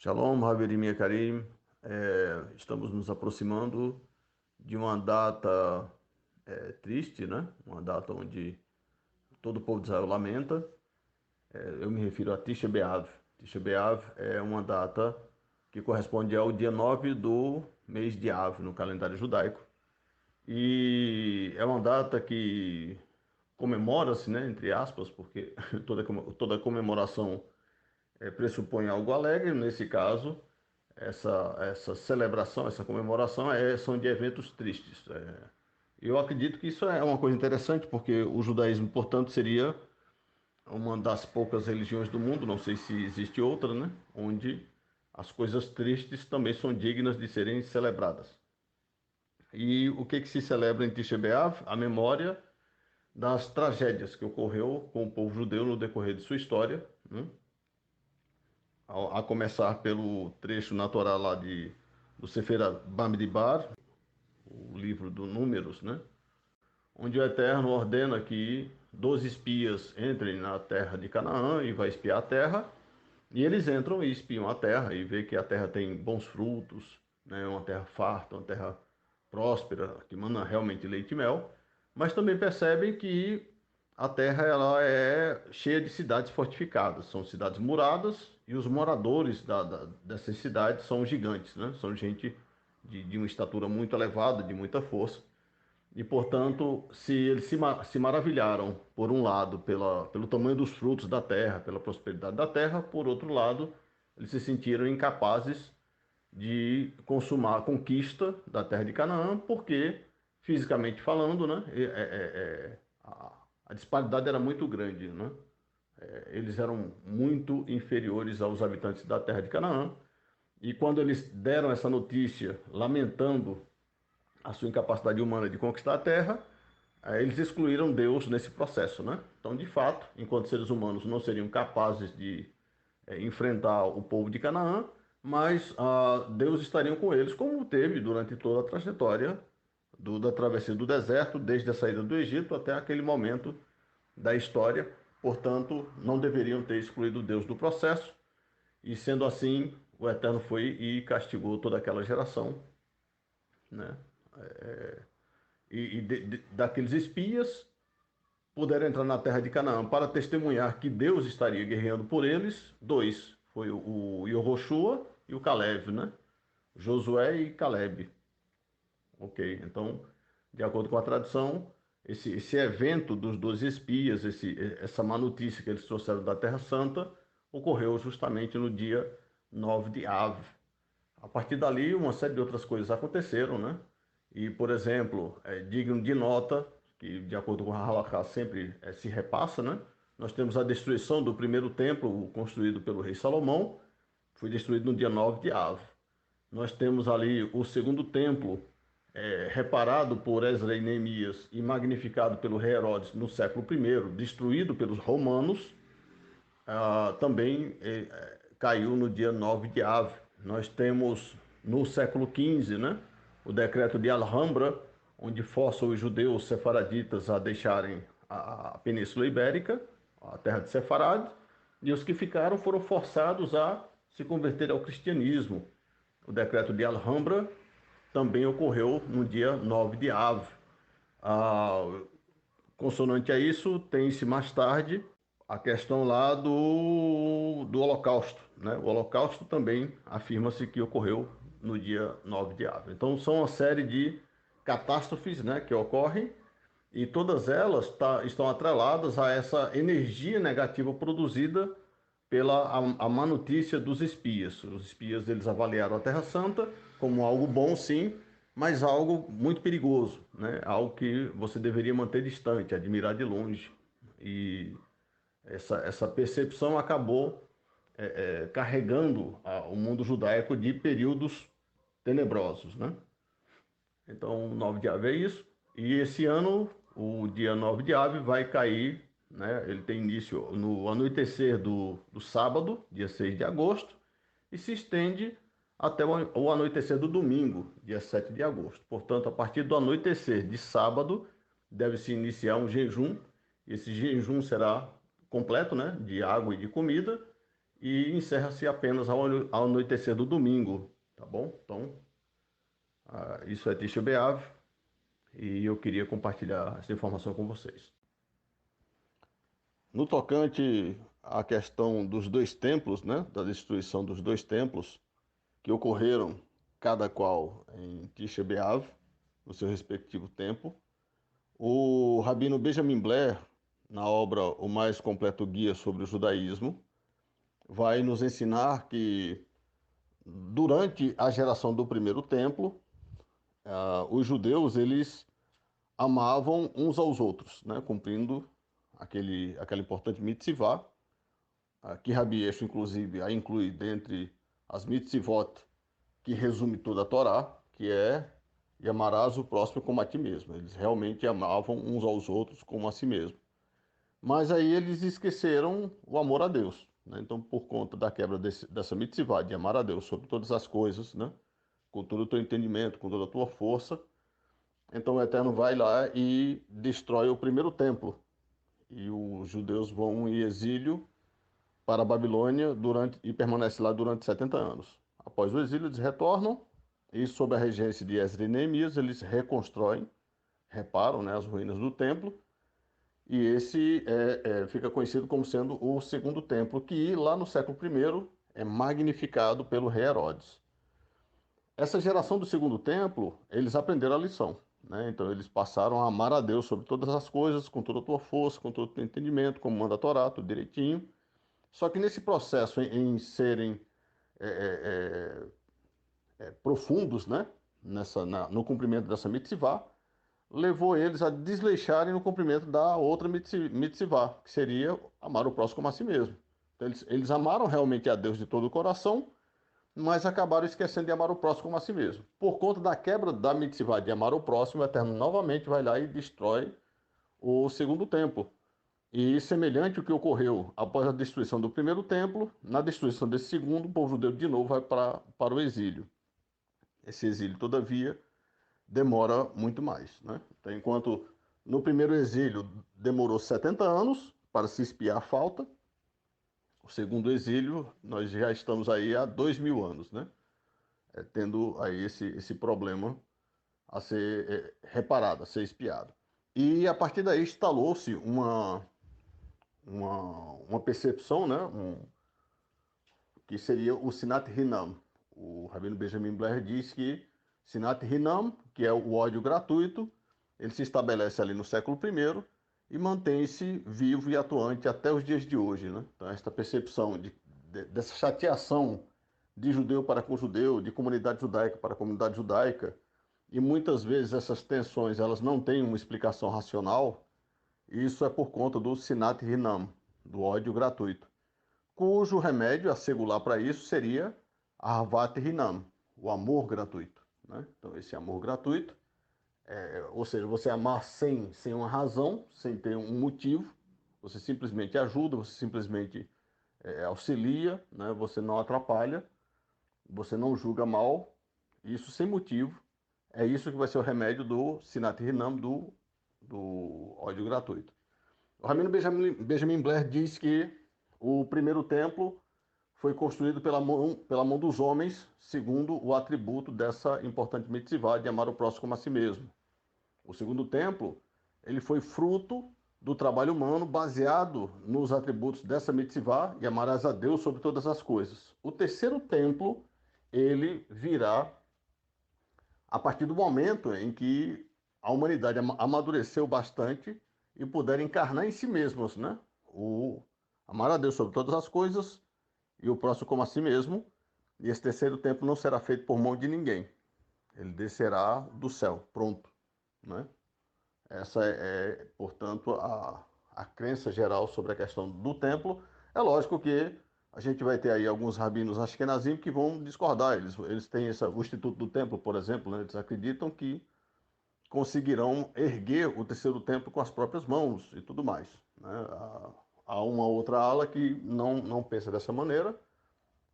Shalom, Haverim e Karim. Estamos nos aproximando de uma data triste, né? Uma data onde todo o povo de Israel lamenta. Eu me refiro a Tisha B'Av. Tisha B'Av é uma data que corresponde ao dia 9 do mês de Av no calendário judaico. E é uma data que comemora-se, né, entre aspas, porque toda comemoração pressupõe algo alegre. Nesse caso, essa celebração, essa comemoração são de eventos tristes. Eu acredito que isso é uma coisa interessante, porque o judaísmo, portanto, seria uma das poucas religiões do mundo, não sei se existe outra, né, onde as coisas tristes também são dignas de serem celebradas. E o que se celebra em Tisha B'Av? A memória das tragédias que ocorreu com o povo judeu no decorrer de sua história, né? A começar pelo trecho na Torá lá do Sefer Bamidbar, o livro do Números, né? Onde o Eterno ordena que 12 espias entrem na terra de Canaã e vai espiar a terra. E eles entram e espiam a terra e vê que a terra tem bons frutos, né? Uma terra farta, uma terra próspera, que manda realmente leite e mel. Mas também percebem que a terra ela é cheia de cidades fortificadas, são cidades muradas e os moradores dessas cidades são gigantes, né? São gente de uma estatura muito elevada, de muita força. E, portanto, se eles se maravilharam, por um lado, pelo tamanho dos frutos da terra, pela prosperidade da terra, por outro lado, eles se sentiram incapazes de consumar a conquista da terra de Canaã, porque, fisicamente falando, né, a disparidade era muito grande, né? Eles eram muito inferiores aos habitantes da terra de Canaã. E quando eles deram essa notícia, lamentando a sua incapacidade humana de conquistar a terra, eles excluíram Deus nesse processo, né? Então, de fato, enquanto seres humanos não seriam capazes de enfrentar o povo de Canaã, mas Deus estaria com eles, como teve durante toda a trajetória da travessia do deserto, desde a saída do Egito até aquele momento da história. Portanto, não deveriam ter excluído Deus do processo, e sendo assim, o Eterno foi e castigou toda aquela geração, né? Daqueles espias puderam entrar na terra de Canaã para testemunhar que Deus estaria guerreando por eles. Dois, foi o Yehoshua e o Caleb, né? Josué e Caleb. Ok, então, de acordo com a tradição, esse evento dos 12 espias, essa má notícia que eles trouxeram da Terra Santa, ocorreu justamente no dia 9 de Av. A partir dali, uma série de outras coisas aconteceram, né? E, por exemplo, é digno de nota, que de acordo com a Halakha sempre se repassa, né? Nós temos a destruição do primeiro templo construído pelo rei Salomão, foi destruído no dia 9 de Av. Nós temos ali o segundo templo, reparado por Esdras e Neemias e magnificado pelo rei Herodes no século I, destruído pelos romanos, também caiu no dia 9 de Av. Nós temos no século XV, né, o decreto de Alhambra, onde força os judeus sefaraditas a deixarem a Península Ibérica, a terra de Sefarad, e os que ficaram foram forçados a se converter ao cristianismo. O decreto de Alhambra também ocorreu no dia 9 de Av. Ah, Consonante a isso, tem-se mais tarde a questão lá do Holocausto, né? O Holocausto também afirma-se que ocorreu no dia 9 de Av. Então, são uma série de catástrofes, né, que ocorrem e todas elas estão atreladas a essa energia negativa produzida pela a má notícia dos espias. Os espias eles avaliaram a Terra Santa como algo bom, sim, mas algo muito perigoso, né? Algo que você deveria manter distante, admirar de longe. E essa percepção acabou carregando o mundo judaico de períodos tenebrosos, né? Então, o 9 de Av é isso. E esse ano, o dia 9 de Av vai cair, né? Ele tem início no anoitecer do sábado, dia 6 de agosto, e se estende até o anoitecer do domingo, dia 7 de agosto. Portanto, a partir do anoitecer de sábado, deve-se iniciar um jejum. Esse jejum será completo, né? De água e de comida. e encerra-se apenas ao anoitecer do domingo, tá bom? Então, isso é Tisha B'Av e eu queria compartilhar essa informação com vocês. No tocante à questão dos dois templos, né, da destruição dos dois templos que ocorreram cada qual em Tisha B'Av, no seu respectivo tempo, o rabino Benjamin Blair, na obra O Mais Completo Guia sobre o Judaísmo, vai nos ensinar que durante a geração do primeiro templo, os judeus eles amavam uns aos outros, né, cumprindo aquela importante mitzvah, que Rabi Yeshua, inclusive, a inclui dentre as mitzvot que resume toda a Torá, que é e amarás o próximo como a ti mesmo. Eles realmente amavam uns aos outros como a si mesmo. Mas aí eles esqueceram o amor a Deus, né? Então, por conta da quebra dessa mitzvah de amar a Deus sobre todas as coisas, né? Com todo o teu entendimento, com toda a tua força, então o Eterno vai lá e destrói o primeiro templo. E os judeus vão em exílio para a Babilônia e permanecem lá durante 70 anos. Após o exílio, eles retornam e, sob a regência de Esdras e Neemias, eles reconstroem, reparam, né, as ruínas do templo. E esse fica conhecido como sendo o segundo templo, que lá no século I é magnificado pelo rei Herodes. Essa geração do segundo templo, eles aprenderam a lição, né? Então eles passaram a amar a Deus sobre todas as coisas, com toda a tua força, com todo o teu entendimento, como manda a Torá, tudo direitinho. Só que nesse processo em serem profundos, né? No cumprimento dessa mitzvah, levou eles a desleixarem no cumprimento da outra mitzvah, que seria amar o próximo como a si mesmo. Então, eles amaram realmente a Deus de todo o coração, mas acabaram esquecendo de amar o próximo como a si mesmo. Por conta da quebra da mitzvah de amar o próximo, o Eterno novamente vai lá e destrói o segundo templo. E semelhante ao que ocorreu após a destruição do primeiro templo, na destruição desse segundo, o povo judeu de novo vai para o exílio. Esse exílio, todavia, demora muito mais, né? Então, enquanto no primeiro exílio demorou 70 anos para se expiar a falta, o segundo exílio nós já estamos aí há 2000 anos, né? Tendo aí esse problema a ser reparado, a ser expiado. E a partir daí instalou-se uma percepção, né? Que seria o Sinat Hinam. O Rabino Benjamin Blair diz que Sinat Hinam, que é o ódio gratuito, ele se estabelece ali no século I e mantém-se vivo e atuante até os dias de hoje, né? Então, esta percepção dessa chateação de judeu para com judeu, de comunidade judaica para comunidade judaica, e muitas vezes essas tensões elas não têm uma explicação racional, e isso é por conta do Sinat Hinam, do ódio gratuito, cujo remédio a segular para isso seria Ahavat Hinam, o amor gratuito, né? Então, esse amor gratuito, ou seja, você amar sem uma razão, sem ter um motivo, você simplesmente ajuda, você simplesmente auxilia, né? Você não atrapalha, você não julga mal, isso sem motivo, é isso que vai ser o remédio do Sinat Hinam, do ódio gratuito. O Rabino Benjamin Blair diz que o primeiro templo foi construído pela mão dos homens, segundo o atributo dessa importante mitzvah de amar o próximo como a si mesmo. O segundo templo, ele foi fruto do trabalho humano baseado nos atributos dessa mitzvah e amarás a Deus sobre todas as coisas. O terceiro templo, ele virá a partir do momento em que a humanidade amadureceu bastante e puder encarnar em si mesmos, né? O amar a Deus sobre todas as coisas e o próximo como a si mesmo. E esse terceiro templo não será feito por mão de ninguém. Ele descerá do céu, pronto, né? Essa portanto, a crença geral sobre a questão do templo. É lógico que a gente vai ter aí alguns rabinos ashkenazim que vão discordar. Eles têm o Instituto do Templo, por exemplo, né? Eles acreditam que conseguirão erguer o terceiro templo com as próprias mãos e tudo mais, né? Há uma outra ala que não pensa dessa maneira.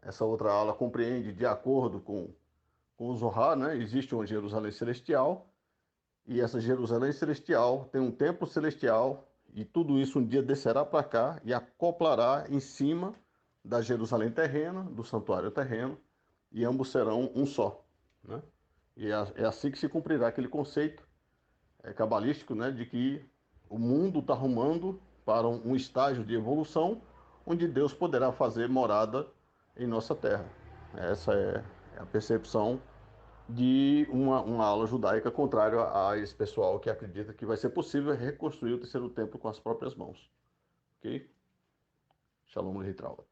Essa outra ala compreende, de acordo com o Zohar, né? Existe uma Jerusalém celestial, e essa Jerusalém celestial tem um templo celestial, e tudo isso um dia descerá para cá e acoplará em cima da Jerusalém terrena, do santuário terreno, e ambos serão um só, né? E é assim que se cumprirá aquele conceito cabalístico, né, de que o mundo está rumando para um estágio de evolução onde Deus poderá fazer morada em nossa terra. Essa é a percepção de uma ala judaica contrária a esse pessoal que acredita que vai ser possível reconstruir o terceiro templo com as próprias mãos. Ok? Shalom Leitraut.